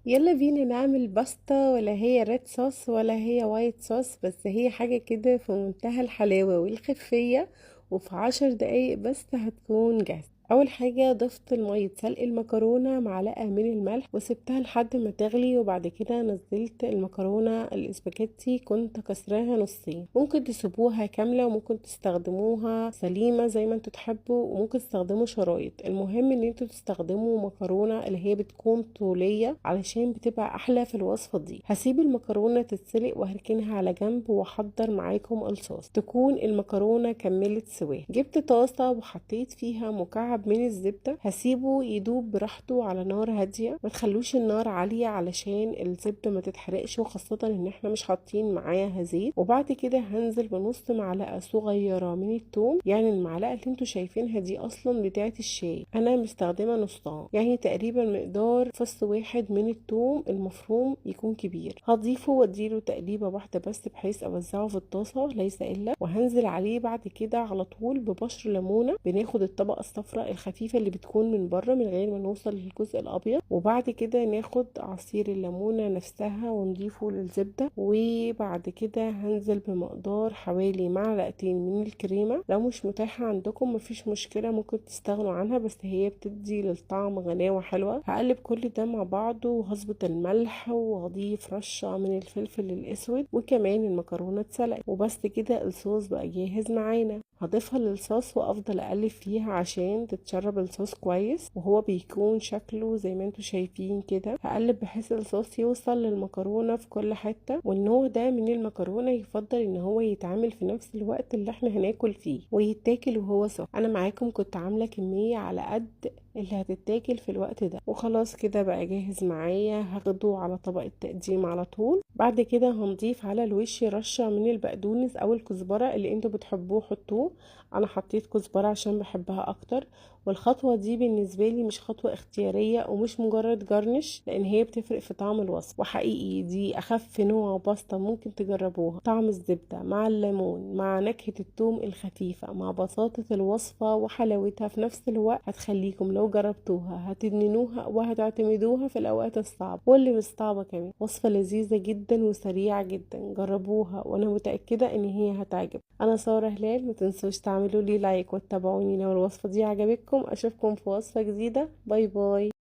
يلا بينا نعمل باستا، ولا هي ريد صوص ولا هي وايت صوص، بس هي حاجة كده في منتهى الحلاوة والخفية. وفي 10 دقايق بس هتكون جاهزة. اول حاجة ضفت المية سلق المكرونة معلقة من الملح وسبتها لحد ما تغلي، وبعد كده نزلت المكرونة الاسباجيتي كنت كسراها نصين. ممكن تسيبوها كاملة وممكن تستخدموها سليمة زي ما انتوا تحبوا، وممكن تستخدموا شرايط. المهم ان انتوا تستخدموا مكرونة اللي هي بتكون طولية علشان بتبقى احلى في الوصفة دي. هسيب المكرونة تتسلق وهركنها على جنب واحضر معاكم الصوص تكون المكرونة كملت سواها. جبت طاسة وحطيت فيها مكعب من الزبدة، هسيبه يدوب براحته على نار هادية، ما تخلوش النار عالية علشان الزبدة ما تتحرقش، وخاصة ان احنا مش حاطين معاها زيت. وبعد كده هنزل بنص معلقة صغيرة من الثوم، يعني المعلقة اللي انتوا شايفينها دي اصلا بتاعت الشاي، انا مستخدمة نصها، يعني تقريبا مقدار فص واحد من الثوم المفروم يكون كبير. هضيفه واديله تقليبة واحدة بس بحيث اوزعه في الطاسة ليس الا، وهنزل عليه بعد كده على طول ببشر ليمونة. بناخد الطبقة الصفراء الخفيفة اللي بتكون من بره من غير ما نوصل للجزء الابيض، وبعد كده ناخد عصير الليمونة نفسها ونضيفه للزبدة. وبعد كده هنزل بمقدار حوالي معلقتين من الكريمة، لو مش متاحة عندكم مفيش مشكلة، ممكن تستغنوا عنها، بس هي بتدي للطعم غناوة حلوة. هقلب كل ده مع بعضه وهظبط الملح وهضيف رشة من الفلفل الاسود، وكمان المكرونة اتسلقت. وبس كده الصوص بقى جاهز معانا. هضيفها للصوص وافضل اقلب فيها عشان تتشرب الصوص كويس، وهو بيكون شكله زي ما انتوا شايفين كده. هقلب بحيث الصوص يوصل للمكرونة في كل حتة، والنوع ده من المكرونة يفضل ان هو يتعمل في نفس الوقت اللي احنا هناكل فيه ويتاكل وهو سخن. انا معاكم كنت عاملة كمية على قد اللي هتتاكل في الوقت ده. وخلاص كده بقى جاهز معايا، هاخده على طبق التقديم على طول. بعد كده هنضيف على الوش رشة من البقدونس او الكزبرة اللي انتوا بتحبوه حطوه. انا حطيت كزبرة عشان بحبها اكتر. والخطوة دي بالنسبة لي مش خطوة اختيارية ومش مجرد جرنش، لان هي بتفرق في طعم الوصفة. وحقيقي دي اخف نوع باستا ممكن تجربوها. طعم الزبدة مع الليمون مع نكهة الثوم الخفيفة مع بساطة الوصفة وحلاوتها في نفس الوقت هتخليكم لو جربتوها هتدمنوها وهتعتمدوها في الاوقات الصعبة واللي مش صعبة كمان. وصفة لذيذة جدا وسريعة جدا، جربوها وانا متأكدة ان هي هتعجب. انا سارة هلال، ما تنسوش تعملوا لي لايك وتتابعوني لو الوصفة دي عجبتكم. اشوفكم في وصفة جديدة. باي باي.